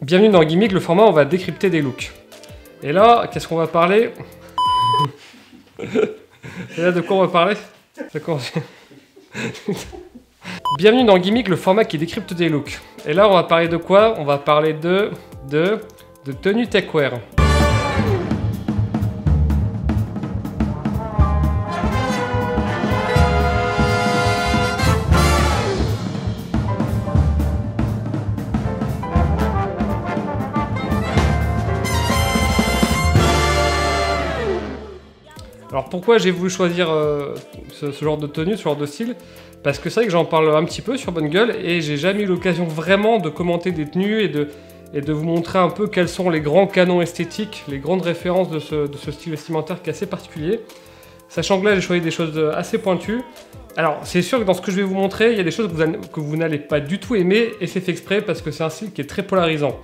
Bienvenue dans Gimmick, le format où on va décrypter des looks. Et là, qu'est-ce qu'on va parler? Et là, de quoi on va parler? Bienvenue dans Gimmick, le format qui décrypte des looks. Et là, on va parler de quoi? On va parler de tenue techwear. Alors pourquoi j'ai voulu choisir ce genre de tenue, ce genre de style? Parce que c'est vrai que j'en parle un petit peu sur Bonne Gueule et j'ai jamais eu l'occasion vraiment de commenter des tenues et de vous montrer un peu quels sont les grands canons esthétiques, les grandes références de ce style vestimentaire qui est assez particulier. Sachant que là j'ai choisi des choses assez pointues. Alors c'est sûr que dans ce que je vais vous montrer, il y a des choses que vous n'allez pas du tout aimer et c'est fait exprès parce que c'est un style qui est très polarisant.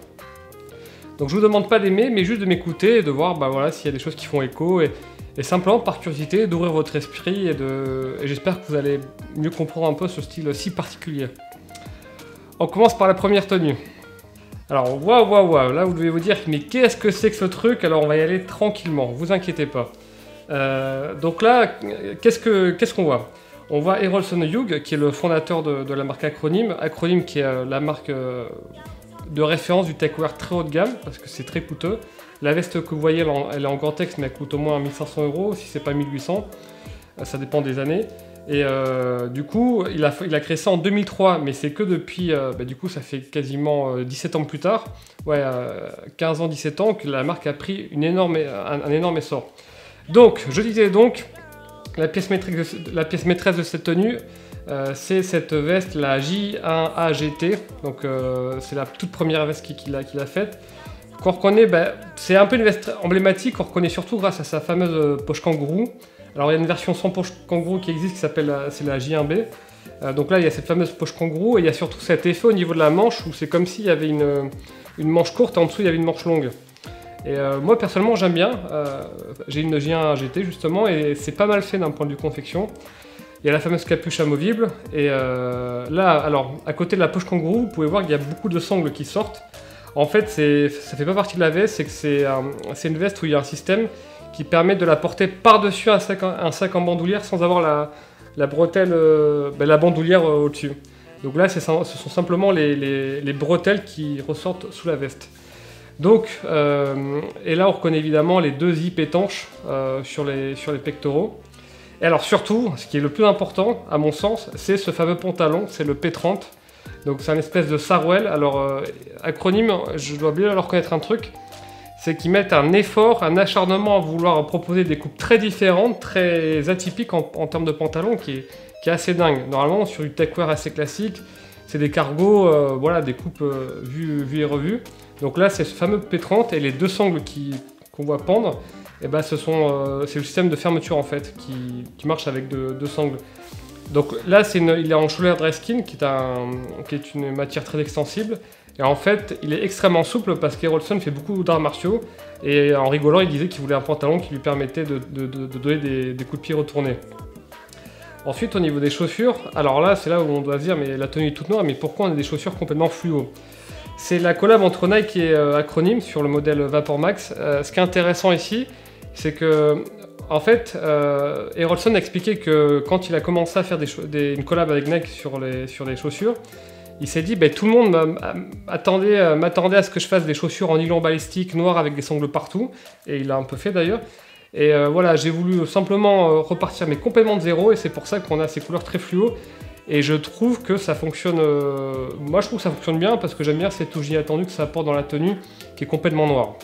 Donc je vous demande pas d'aimer mais juste de m'écouter et de voir voilà, s'il y a des choses qui font écho et simplement par curiosité d'ouvrir votre esprit et j'espère que vous allez mieux comprendre un peu ce style si particulier. On commence par la première tenue. Alors waouh, là vous devez vous dire mais qu'est-ce que c'est que ce truc? Alors on va y aller tranquillement, vous inquiétez pas. Donc là, qu'est-ce qu'on voit? On voit Errolson Hugh qui est le fondateur de la marque Acronym. Acronym qui est la marque de référence du techwear très haut de gamme parce que c'est très coûteux. La veste que vous voyez, elle est en Gore-Tex, mais elle coûte au moins 1500 €, si c'est pas 1800. Ça dépend des années. Et du coup, il a créé ça en 2003, mais c'est que depuis, du coup, ça fait quasiment 17 ans plus tard, 15 ans, 17 ans, que la marque a pris un énorme essor. Donc, je disais donc, la pièce maîtresse de cette tenue, c'est cette veste, la J1AGT. Donc, c'est la toute première veste qu'il a faite. Qu'on reconnaît, c'est un peu une veste emblématique, qu'on reconnaît surtout grâce à sa fameuse poche kangourou. Alors il y a une version sans poche kangourou qui existe qui s'appelle c'est la J1B. Donc là il y a cette fameuse poche kangourou et il y a surtout cet effet au niveau de la manche où c'est comme s'il y avait une manche courte et en dessous il y avait une manche longue. Et moi personnellement j'aime bien, j'ai une J1GT justement et c'est pas mal fait d'un point de vue confection. Il y a la fameuse capuche amovible et là alors à côté de la poche kangourou vous pouvez voir qu'il y a beaucoup de sangles qui sortent. En fait, ça fait pas partie de la veste, c'est que c'est une veste où il y a un système qui permet de la porter par-dessus un sac en bandoulière sans avoir la bretelle, la bandoulière au-dessus. Donc là, ce sont simplement les bretelles qui ressortent sous la veste. Donc, et là, on reconnaît évidemment les deux zips étanches sur les pectoraux. Et alors surtout, ce qui est le plus important, à mon sens, c'est ce fameux pantalon, c'est le P30. Donc c'est un espèce de sarouel. Alors Acronym, je dois bien leur reconnaître un truc, c'est qu'ils mettent un effort, un acharnement à vouloir proposer des coupes très différentes, très atypiques en termes de pantalon, qui est assez dingue. Normalement sur du techwear assez classique, c'est des cargos, voilà, des coupes vues et revues. Donc là c'est ce fameux P30 et les deux sangles qu'on voit pendre, et c'est le système de fermeture en fait, qui marche avec deux sangles. Donc là, il est en Schuler Dreskin, qui est une matière très extensible. Et en fait, il est extrêmement souple parce qu'Errolson fait beaucoup d'arts martiaux. Et en rigolant, il disait qu'il voulait un pantalon qui lui permettait de donner des coups de pied retournés. Ensuite, au niveau des chaussures, alors là, c'est là où on doit se dire, mais la tenue est toute noire, mais pourquoi on a des chaussures complètement fluo? C'est la collab entre Nike et Acronym sur le modèle Vapor Max. Ce qui est intéressant ici, c'est que en fait, Errolson a expliqué que quand il a commencé à faire une collab avec Nike sur les chaussures, il s'est dit tout le monde m'attendait à ce que je fasse des chaussures en nylon balistique noir avec des sangles partout, et il l'a un peu fait d'ailleurs. Et voilà, j'ai voulu simplement repartir mais complètement de zéro, et c'est pour ça qu'on a ces couleurs très fluo. Et je trouve que ça fonctionne. Moi, je trouve que ça fonctionne bien parce que j'aime bien cette touche inattendue que ça apporte dans la tenue, qui est complètement noire.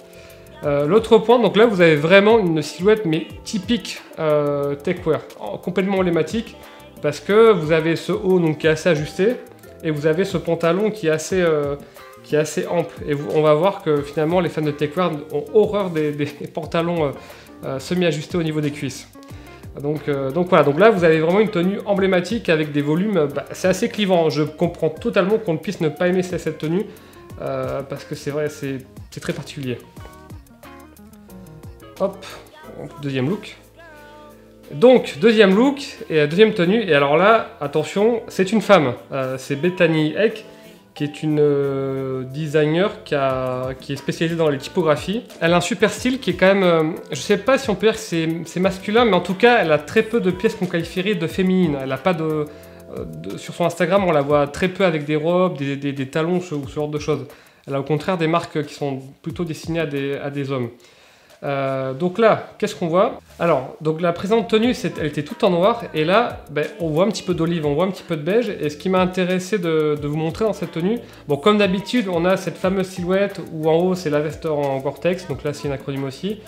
L'autre point, donc là vous avez vraiment une silhouette mais typique techwear, complètement emblématique parce que vous avez ce haut donc, qui est assez ajusté et vous avez ce pantalon qui est assez ample et on va voir que finalement les fans de techwear ont horreur des pantalons semi-ajustés au niveau des cuisses. Donc voilà, donc là vous avez vraiment une tenue emblématique avec des volumes, c'est assez clivant, je comprends totalement qu'on puisse ne pas aimer cette tenue parce que c'est vrai, c'est très particulier. Hop, deuxième look. Donc, deuxième look et deuxième tenue. Et alors là, attention, c'est une femme. C'est Bethany Eck qui est une designer qui est spécialisée dans les typographies. Elle a un super style qui est quand même, je sais pas si on peut dire que c'est masculin, mais en tout cas, elle a très peu de pièces qu'on qualifierait de féminines. Elle a pas sur son Instagram, on la voit très peu avec des robes, des talons ou ce genre de choses. Elle a au contraire des marques qui sont plutôt destinées à des hommes. Donc là, qu'est-ce qu'on voit? Alors, donc la présente tenue, elle était toute en noir, et là, on voit un petit peu d'olive, on voit un petit peu de beige, et ce qui m'a intéressé de vous montrer dans cette tenue, bon, comme d'habitude, on a cette fameuse silhouette où en haut c'est la veste en Gore-Tex, donc là c'est une acronyme aussi,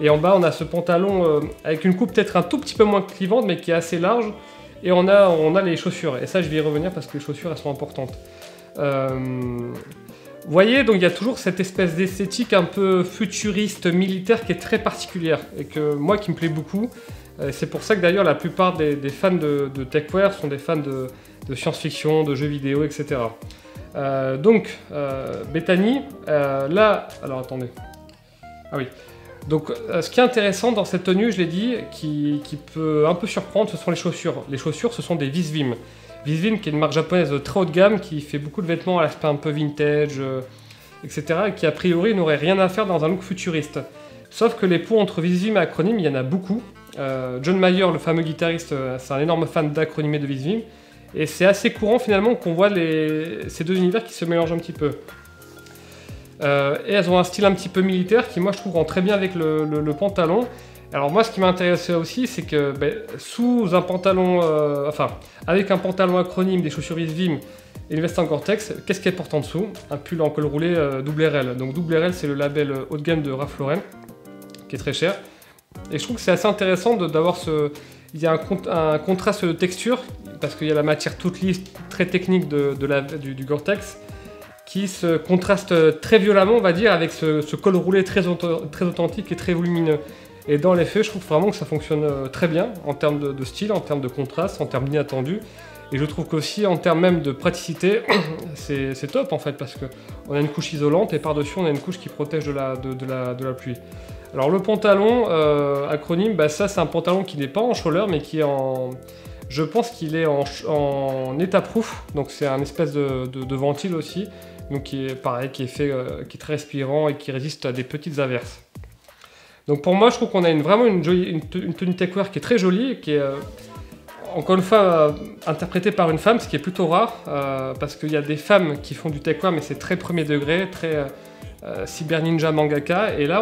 et en bas on a ce pantalon avec une coupe peut-être un tout petit peu moins clivante, mais qui est assez large, et on a les chaussures, et ça je vais y revenir parce que les chaussures elles sont importantes. Vous voyez, donc il y a toujours cette espèce d'esthétique un peu futuriste, militaire, qui est très particulière, et que moi qui me plaît beaucoup. C'est pour ça que d'ailleurs la plupart des fans de techwear sont des fans de science-fiction, de jeux vidéo, etc. Bethany, là... Alors attendez. Ah oui. Donc ce qui est intéressant dans cette tenue, je l'ai dit, qui peut un peu surprendre, ce sont les chaussures. Les chaussures, ce sont des Visvim. Visvim, qui est une marque japonaise très haut de gamme, qui fait beaucoup de vêtements à l'aspect un peu vintage, etc., et qui a priori n'aurait rien à faire dans un look futuriste. Sauf que les ponts entre Visvim et acronyme, il y en a beaucoup. John Mayer, le fameux guitariste, c'est un énorme fan d'acronyme et de Visvim, et c'est assez courant finalement qu'on voit ces deux univers qui se mélangent un petit peu. Et elles ont un style un petit peu militaire qui, moi, je trouve, rend très bien avec le pantalon. Alors moi, ce qui m'a intéressé aussi, c'est que sous un pantalon, avec un pantalon acronyme, des chaussures Visvim et une veste en Gore-Tex, qu'est-ce qu'elle porte en dessous? Un pull en col roulé RL. Donc RL, c'est le label haut de gamme de Ralph Lauren, qui est très cher. Et je trouve que c'est assez intéressant d'avoir il y a un contraste de texture, parce qu'il y a la matière toute lisse, très technique du Gore-Tex, qui se contraste très violemment, on va dire, avec ce col roulé très authentique et très volumineux. Et dans les faits, je trouve vraiment que ça fonctionne très bien en termes de style, en termes de contraste, en termes d'inattendu. Et je trouve qu'aussi en termes même de praticité, c'est top en fait, parce qu'on a une couche isolante et par-dessus on a une couche qui protège de la pluie. Alors le pantalon, acronyme, ça c'est un pantalon qui n'est pas en chaleur, mais qui est en... Je pense qu'il est en état-proof, donc c'est un espèce de ventile aussi, donc qui est pareil, qui est très respirant et qui résiste à des petites averses. Donc pour moi, je trouve qu'on a vraiment une tenue techwear qui est très jolie, qui est encore une fois interprétée par une femme, ce qui est plutôt rare, parce qu'il y a des femmes qui font du techwear, mais c'est très premier degré, très cyber ninja mangaka, et là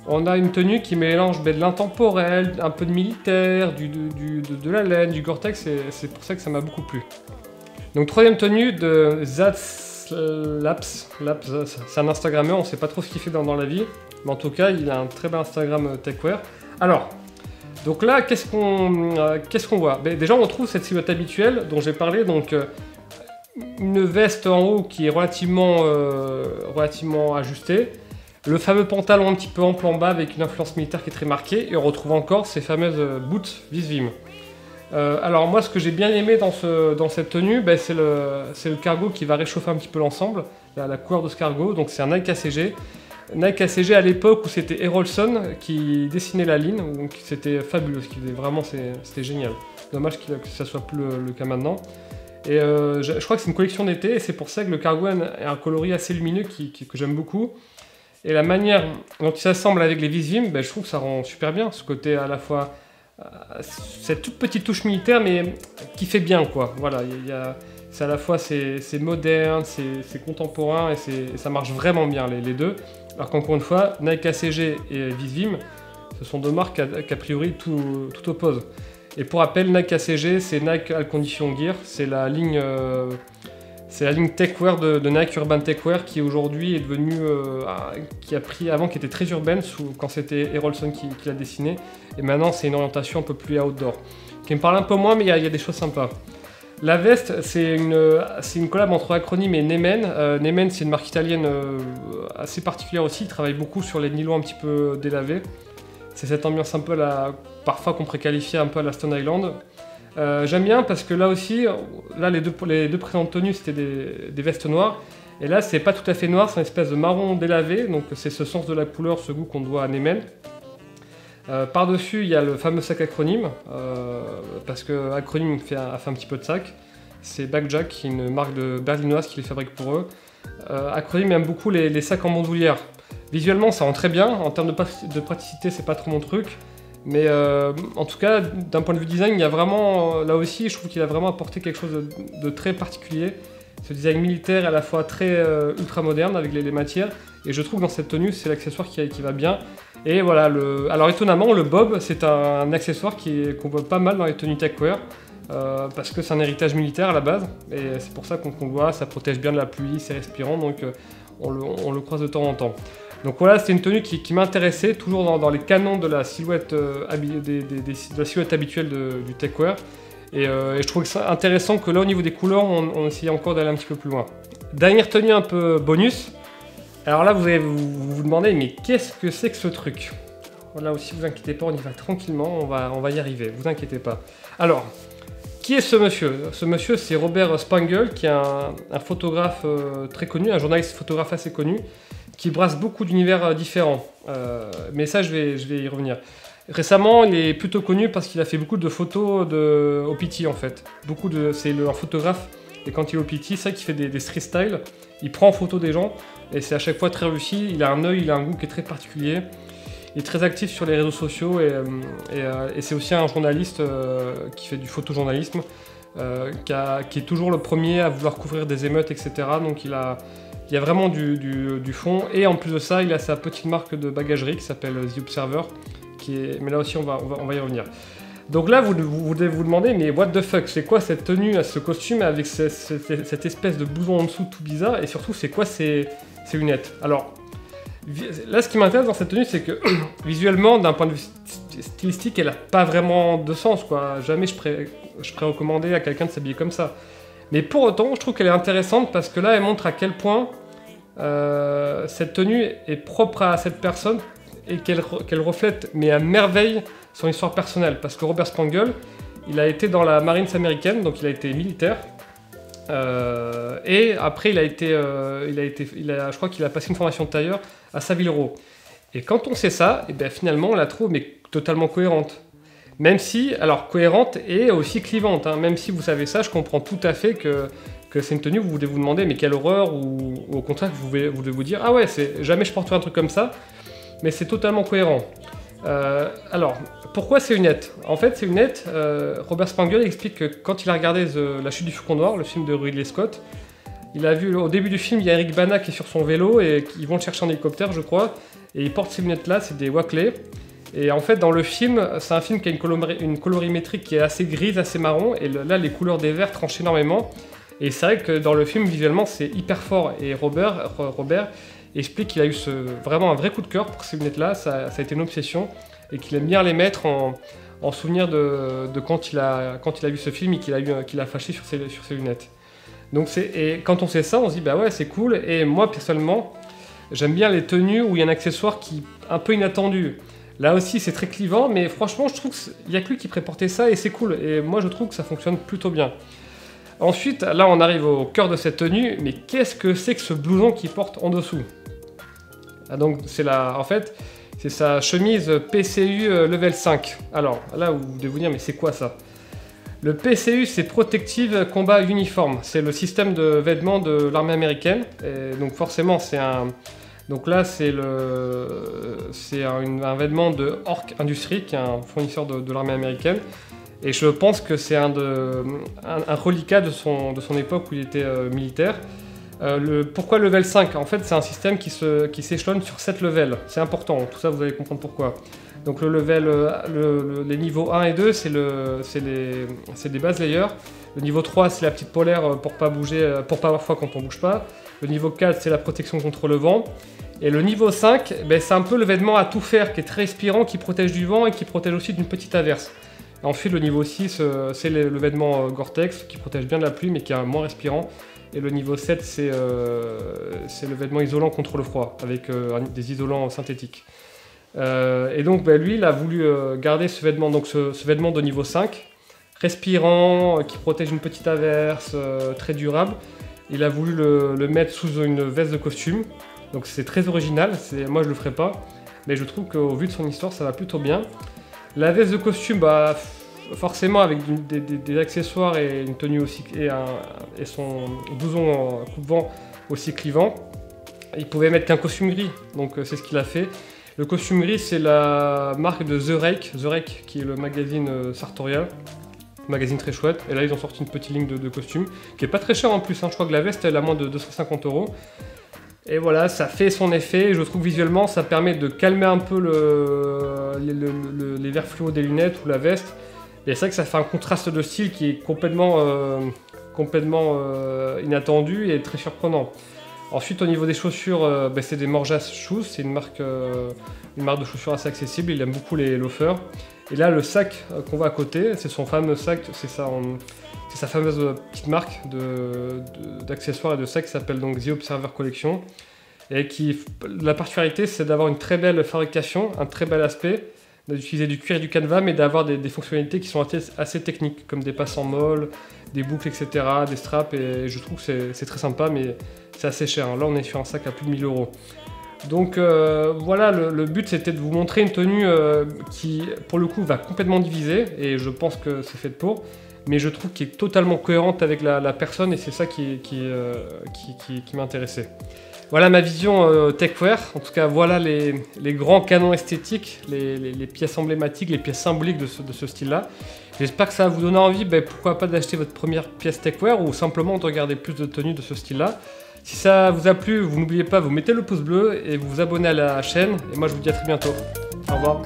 on a une tenue qui mélange de l'intemporel, un peu de militaire, de la laine, du Gore-Tex, et c'est pour ça que ça m'a beaucoup plu. Donc troisième tenue de Laps, c'est un Instagrammeur, on sait pas trop ce qu'il fait dans la vie, mais en tout cas il a un très bel Instagram techwear. Alors, donc là qu'est-ce qu'on voit? Déjà on retrouve cette silhouette habituelle dont j'ai parlé, donc une veste en haut qui est relativement ajustée, le fameux pantalon un petit peu ample en bas avec une influence militaire qui est très marquée, et on retrouve encore ces fameuses boots Visvim. Alors moi ce que j'ai bien aimé dans cette tenue, c'est le cargo qui va réchauffer un petit peu l'ensemble, la couleur de ce cargo, donc c'est un Nike ACG. Nike ACG à l'époque où c'était Erolson qui dessinait la ligne, donc c'était fabuleux, c'était génial. Dommage que ça soit plus le cas maintenant. Et je crois que c'est une collection d'été, et c'est pour ça que le cargo a un coloris assez lumineux que j'aime beaucoup. Et la manière dont il s'assemble avec les Visvim, je trouve que ça rend super bien, ce côté à la fois... cette toute petite touche militaire, mais qui fait bien, quoi. Voilà, c'est à la fois c'est moderne, c'est contemporain, et ça marche vraiment bien, les deux. Alors qu'encore une fois, Nike ACG et Visvim, ce sont deux marques qu'a priori tout oppose. Et pour rappel, Nike ACG, c'est Nike All Condition Gear, c'est la ligne techwear de Nike Urban Techwear qui aujourd'hui est devenue, qui a pris avant, qui était très urbaine quand c'était Erolson qui l'a dessiné, et maintenant c'est une orientation un peu plus outdoor, qui me parle un peu moins, mais il y a des choses sympas. La veste, c'est une collab entre Acronyme et Nemen. Nemen, c'est une marque italienne assez particulière aussi, ils travaillent beaucoup sur les nylons un petit peu délavés. C'est cette ambiance un peu parfois qu'on pourrait qualifier un peu à la Stone Island. J'aime bien parce que là aussi, les deux présentes tenues c'était des vestes noires, et là c'est pas tout à fait noir, c'est une espèce de marron délavé, donc c'est ce sens de la couleur, ce goût qu'on doit à Nemen. Par-dessus il y a le fameux sac Acronyme, parce que Acronyme a fait un petit peu de sac. c'est Backjack, qui est une marque berlinoise qui les fabrique pour eux. Acronym aime beaucoup les sacs en bandoulière. Visuellement, ça rend très bien. En termes de praticité, c'est pas trop mon truc. Mais en tout cas, d'un point de vue design, il y a vraiment, là aussi, je trouve qu'il a vraiment apporté quelque chose de très particulier. Ce design militaire est à la fois très ultra moderne avec les matières. Et je trouve que dans cette tenue, c'est l'accessoire qui va bien. Et voilà, alors étonnamment, le bob, c'est un accessoire qu'on voit pas mal dans les tenues techwear. Parce que c'est un héritage militaire à la base. Et c'est pour ça qu'on le voit, ça protège bien de la pluie, c'est respirant. Donc on le croise de temps en temps. Donc voilà, c'était une tenue qui m'intéressait, toujours dans les canons de la silhouette, de la silhouette habituelle du techwear. Et je trouve que c'est intéressant que là, au niveau des couleurs, on essayait encore d'aller un petit peu plus loin. Dernière tenue un peu bonus. Alors là, vous allez vous demander, mais qu'est-ce que c'est que ce truc? Là aussi, vous inquiétez pas, on y va tranquillement, on va y arriver, vous inquiétez pas. Alors, qui est ce monsieur? Ce monsieur, c'est Robert Spangle, qui est un photographe très connu, un journaliste photographe assez connu, qui brasse beaucoup d'univers différents. Mais ça, je vais y revenir. Récemment, il est plutôt connu parce qu'il a fait beaucoup de photos au PT en fait. C'est un photographe, et quand il est au PT, c'est vrai qu'il fait des street style. Il prend en photo des gens, et c'est à chaque fois très réussi. Il a un œil, il a un goût qui est très particulier. Il est très actif sur les réseaux sociaux, et c'est aussi un journaliste qui fait du photojournalisme, qui est toujours le premier à vouloir couvrir des émeutes, etc. Donc il y a vraiment du fond, et en plus de ça, il a sa petite marque de bagagerie qui s'appelle The Observer, mais là aussi on va y revenir. Donc là, vous devez vous demander, mais what the fuck, c'est quoi cette tenue, ce costume avec cette espèce de blouson en dessous tout bizarre, et surtout, c'est quoi ces lunettes? Alors, là, ce qui m'intéresse dans cette tenue, c'est que visuellement, d'un point de vue stylistique, elle n'a pas vraiment de sens, quoi. Jamais je pourrais recommander à quelqu'un de s'habiller comme ça. Mais pour autant, je trouve qu'elle est intéressante parce que là, elle montre à quel point cette tenue est propre à cette personne et qu'elle reflète, mais à merveille, son histoire personnelle. Parce que Robert Spangle, il a été dans la Marines américaine, donc il a été militaire. Et après, je crois qu'il a passé une formation de tailleur à Savile Row. Et quand on sait ça, et bien finalement, on la trouve mais totalement cohérente. Même si, alors cohérente et aussi clivante, hein. Même si vous savez ça, je comprends tout à fait que c'est une tenue, vous devez vous demander mais quelle horreur, ou au contraire, vous devez vous dire ah ouais, jamais je porterai un truc comme ça, mais c'est totalement cohérent. Alors, pourquoi ces lunettes? En fait, ces lunettes, Robert Spangle explique que quand il a regardé La Chute du Faucon Noir, le film de Ridley Scott, il a vu au début du film, il y a Eric Bana qui est sur son vélo et ils vont le chercher en hélicoptère, je crois, et il porte ces lunettes-là, c'est des Oakley. Et en fait, dans le film, c'est un film qui a une colorimétrie qui est assez grise, assez marron, et là, les couleurs des verts tranchent énormément. Et c'est vrai que dans le film, visuellement, c'est hyper fort. Et Robert explique qu'il a eu vraiment un vrai coup de cœur pour ces lunettes-là, ça a été une obsession, et qu'il aime bien les mettre en souvenir de quand il a vu ce film et qu'il a flashé sur ses lunettes. Donc et quand on sait ça, on se dit bah ouais, c'est cool. Et moi, personnellement, j'aime bien les tenues où il y a un accessoire qui est un peu inattendu. Là aussi, c'est très clivant, mais franchement, je trouve qu'il n'y a que lui qui pourrait porter ça et c'est cool. Et moi, je trouve que ça fonctionne plutôt bien. Ensuite, là, on arrive au cœur de cette tenue, mais qu'est-ce que c'est que ce blouson qu'il porte en dessous? Donc, en fait, c'est sa chemise PCU level 5. Alors, là, vous devez vous dire, mais c'est quoi ça? Le PCU, c'est Protective Combat Uniform. C'est le système de vêtements de l'armée américaine. Et donc, forcément, donc là, c'est un vêtement de Orc Industries, qui est un fournisseur de l'armée américaine. Et je pense que c'est un reliquat de son époque où il était militaire. Pourquoi level 5? En fait, c'est un système qui s'échelonne sur 7 levels. C'est important, tout ça vous allez comprendre pourquoi. Donc les niveaux 1 et 2, c'est des base layers. Le niveau 3, c'est la petite polaire pour pas avoir froid quand on bouge pas. Le niveau 4, c'est la protection contre le vent. Et le niveau 5, c'est un peu le vêtement à tout faire, qui est très respirant, qui protège du vent et qui protège aussi d'une petite averse. Ensuite, le niveau 6, c'est le vêtement Gore-Tex, qui protège bien de la pluie, mais qui est moins respirant. Et le niveau 7, c'est le vêtement isolant contre le froid, avec des isolants synthétiques. Et donc, lui, il a voulu garder ce vêtement, donc ce vêtement de niveau 5, respirant, qui protège une petite averse, très durable. Il a voulu le mettre sous une veste de costume. Donc c'est très original, moi je le ferai pas, mais je trouve qu'au vu de son histoire ça va plutôt bien. La veste de costume, forcément avec des accessoires et une tenue aussi et son blouson en coupe-vent aussi clivant, il pouvait mettre qu'un costume gris. Donc c'est ce qu'il a fait. Le costume gris, c'est la marque de The Rake qui est le magazine sartorial. Magazine très chouette. Et là, ils ont sorti une petite ligne de costumes qui est pas très cher en plus. Hein. Je crois que la veste, elle a moins de 250 €. Et voilà, ça fait son effet. Je trouve visuellement, ça permet de calmer un peu les verres fluo des lunettes ou la veste. Et c'est vrai que ça fait un contraste de style qui est complètement inattendu et très surprenant. Ensuite, au niveau des chaussures, c'est des Morjas Shoes, c'est une marque de chaussures assez accessible, il aime beaucoup les loafers. Et là, le sac qu'on voit à côté, c'est son fameux sac, c'est sa fameuse petite marque d'accessoires et de sacs qui s'appelle donc The Observer Collection. Et la particularité, c'est d'avoir une très belle fabrication, un très bel aspect, d'utiliser du cuir et du canevas, mais d'avoir des fonctionnalités qui sont assez techniques, comme des passes en molle, des boucles, etc., des straps, et je trouve que c'est très sympa, mais c'est assez cher. Là, on est sur un sac à plus de 1000 €. Donc voilà, le but c'était de vous montrer une tenue qui, pour le coup, va complètement diviser, et je pense que c'est fait pour, mais je trouve qu'elle est totalement cohérente avec la personne, et c'est ça qui m'intéressait. Voilà ma vision techwear. En tout cas, voilà les grands canons esthétiques, les pièces emblématiques, les pièces symboliques de ce style-là. J'espère que ça va vous donner envie, pourquoi pas d'acheter votre première pièce techwear ou simplement de regarder plus de tenues de ce style-là. Si ça vous a plu, vous n'oubliez pas, vous mettez le pouce bleu et vous vous abonnez à la chaîne. Et moi, je vous dis à très bientôt. Au revoir.